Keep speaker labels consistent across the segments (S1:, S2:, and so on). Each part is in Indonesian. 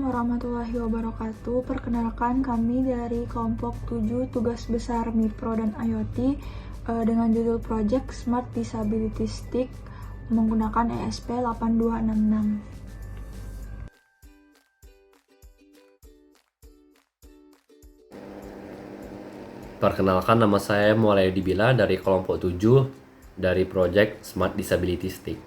S1: warahmatullahi wabarakatuh. Perkenalkan, kami dari kelompok 7 tugas besar MIPRO dan IoT dengan judul Project Smart Disability Stick menggunakan ESP 8266.
S2: Perkenalkan, nama saya Mualayudi Bila dari kelompok 7 dari Project Smart Disability Stick.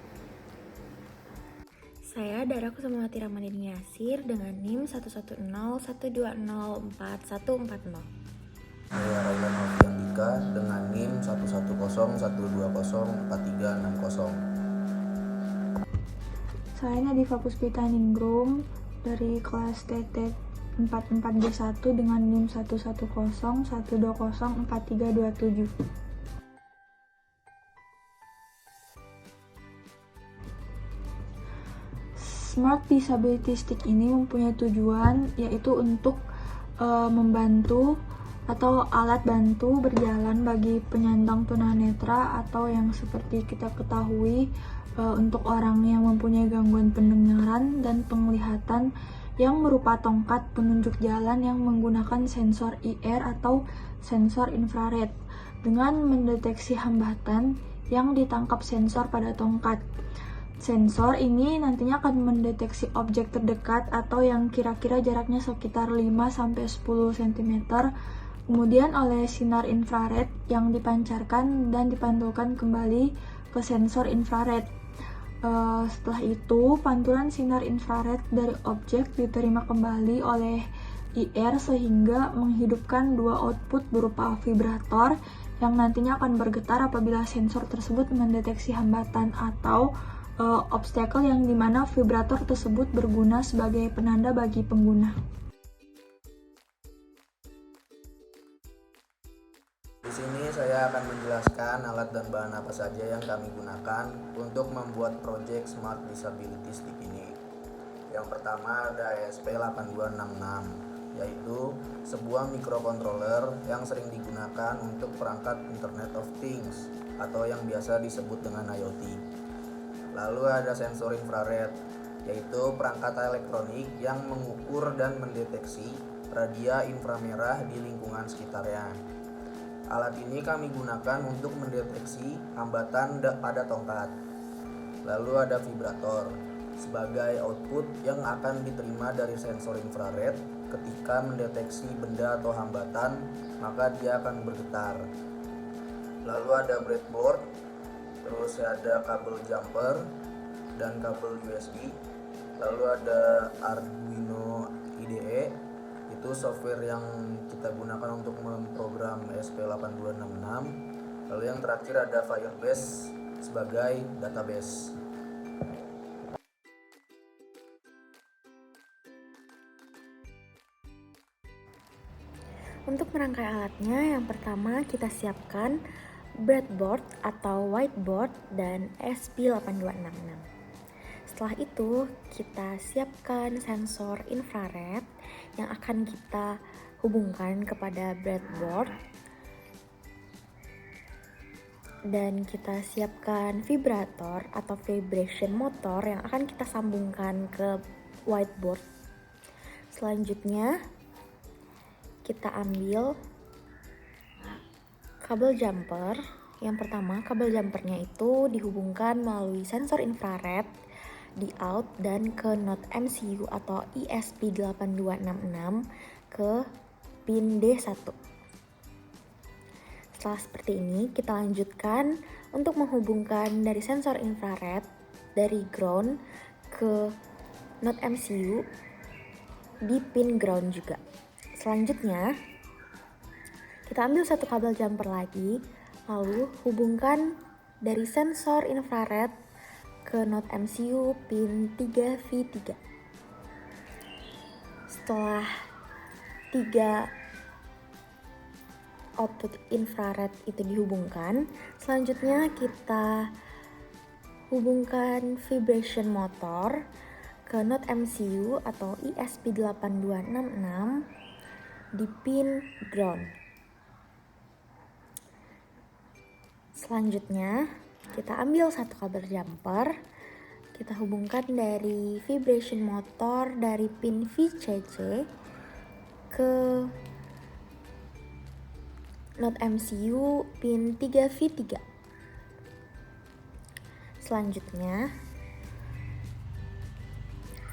S3: Saya Dara Kusumawati Ramadhani Yasir dengan NIM 11012044140.
S4: Saya Railan Alfiandika dengan NIM 11012043660.
S1: Saya Nadifa Puspita Ningrum dari kelas TT 44B1 dengan NIM 110120437. Smart Disability Stick ini mempunyai tujuan yaitu untuk membantu atau alat bantu berjalan bagi penyandang tunanetra atau yang seperti kita ketahui untuk orang yang mempunyai gangguan pendengaran dan penglihatan yang berupa tongkat penunjuk jalan yang menggunakan sensor IR atau sensor infrared dengan mendeteksi hambatan yang ditangkap sensor pada tongkat. Sensor ini nantinya akan mendeteksi objek terdekat atau yang kira-kira jaraknya sekitar 5-10 cm, kemudian oleh sinar infrared yang dipancarkan dan dipantulkan kembali ke sensor infrared. Setelah itu, pantulan sinar infrared dari objek diterima kembali oleh IR sehingga menghidupkan dua output berupa vibrator yang nantinya akan bergetar apabila sensor tersebut mendeteksi hambatan atau obstacle yang dimana vibrator tersebut berguna sebagai penanda bagi pengguna.
S4: Di sini saya akan menjelaskan alat dan bahan apa saja yang kami gunakan untuk membuat Project Smart Disability Stick ini. Yang pertama ada ESP8266, yaitu sebuah microcontroller yang sering digunakan untuk perangkat Internet of Things atau yang biasa disebut dengan IoT. Lalu ada sensor infrared, yaitu perangkat elektronik yang mengukur dan mendeteksi radia inframerah di lingkungan sekitarnya. Alat ini kami gunakan untuk mendeteksi hambatan pada tongkat. Lalu ada vibrator, sebagai output yang akan diterima dari sensor infrared ketika mendeteksi benda atau hambatan, maka dia akan bergetar. Lalu ada breadboard, terus ada kabel jumper dan kabel USB. Lalu ada Arduino IDE, itu software yang kita gunakan untuk memprogram ESP8266. Lalu yang terakhir ada Firebase sebagai database.
S3: Untuk merangkai alatnya, yang pertama kita siapkan breadboard atau whiteboard dan ESP8266. Setelah itu, kita siapkan sensor infrared yang akan kita hubungkan kepada breadboard. Dan kita siapkan vibrator atau vibration motor yang akan kita sambungkan ke whiteboard. Selanjutnya, kita ambil kabel jumper. Yang pertama, kabel jumpernya itu dihubungkan melalui sensor infrared di out dan ke not MCU atau ESP8266 ke pin D1. Setelah seperti ini, kita lanjutkan untuk menghubungkan dari sensor infrared dari ground ke not MCU di pin ground juga. Selanjutnya, kita ambil satu kabel jumper lagi, lalu hubungkan dari sensor infrared ke not MCU pin 3V3. Setelah 3 output infrared itu dihubungkan, selanjutnya kita hubungkan vibration motor ke not MCU atau ESP8266 di pin ground. Selanjutnya, kita ambil satu kabel jumper, kita hubungkan dari vibration motor dari pin VCC ke Node MCU pin 3V3. Selanjutnya,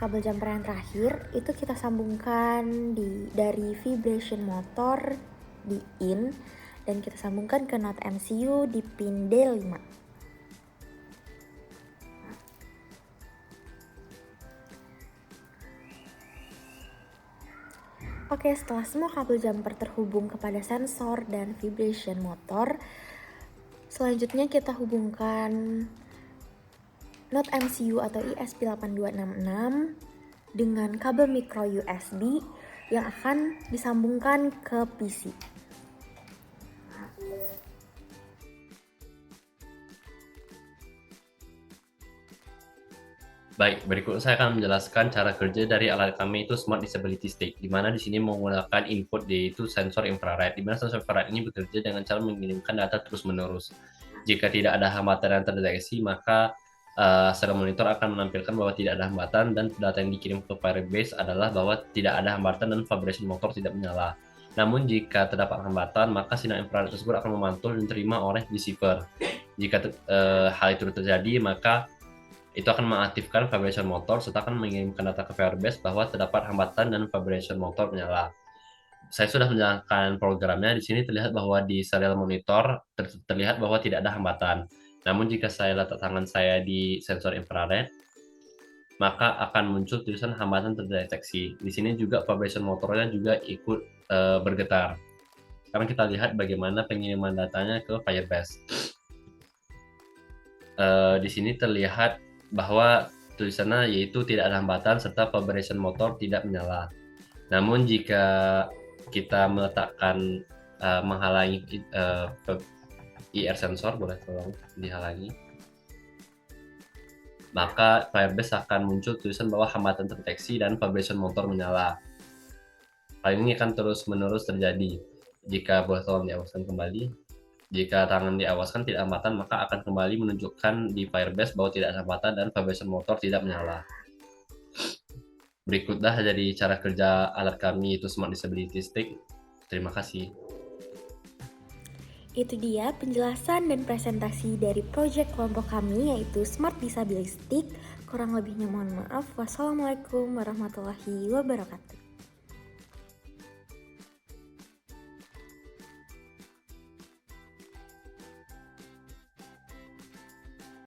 S3: kabel jumper yang terakhir itu kita sambungkan dari vibration motor di in dan kita sambungkan ke Node MCU di pin D5. Oke, setelah semua kabel jumper terhubung kepada sensor dan vibration motor, selanjutnya kita hubungkan Node MCU atau ESP8266 dengan kabel micro USB yang akan disambungkan ke PC.
S2: Baik, berikut saya akan menjelaskan cara kerja dari alat kami itu Smart Disability Stick, di mana di sini menggunakan input yaitu sensor infrared, di mana sensor infrared ini bekerja dengan cara mengirimkan data terus-menerus. Jika tidak ada hambatan yang terdeteksi, maka serial monitor akan menampilkan bahwa tidak ada hambatan dan data yang dikirim ke Firebase adalah bahwa tidak ada hambatan dan vibration motor tidak menyala. Namun jika terdapat hambatan, maka sinar infrared tersebut akan memantul dan diterima oleh receiver. Jika hal itu terjadi, maka itu akan mengaktifkan vibration motor serta akan mengirimkan data ke Firebase bahwa terdapat hambatan dan vibration motor menyala. Saya sudah menjalankan programnya. Di sini terlihat bahwa di serial monitor terlihat bahwa tidak ada hambatan. Namun jika saya letak tangan saya di sensor infrared, maka akan muncul tulisan hambatan terdeteksi. Di sini juga vibration motornya juga ikut bergetar. Sekarang kita lihat bagaimana pengiriman datanya ke Firebase. Di sini terlihat bahwa tulisannya yaitu tidak ada hambatan serta vibration motor tidak menyala. Namun jika kita meletakkan menghalangi IR sensor, boleh tolong dihalangi, maka Firebase akan muncul tulisan bahwa hambatan terdeteksi dan vibration motor menyala. Hal ini akan terus-menerus terjadi. Jika boleh tolong diawaskan kembali. Jika tangan diawaskan tidak hambatan, maka akan kembali menunjukkan di Firebase bahwa tidak ada hambatan dan vibration motor tidak menyala. Berikutlah jadi cara kerja alat kami itu Smart Disability Stick. Terima kasih.
S3: Itu dia penjelasan dan presentasi dari proyek kelompok kami yaitu Smart Disability Stick. Kurang lebihnya mohon maaf. Wassalamualaikum warahmatullahi wabarakatuh.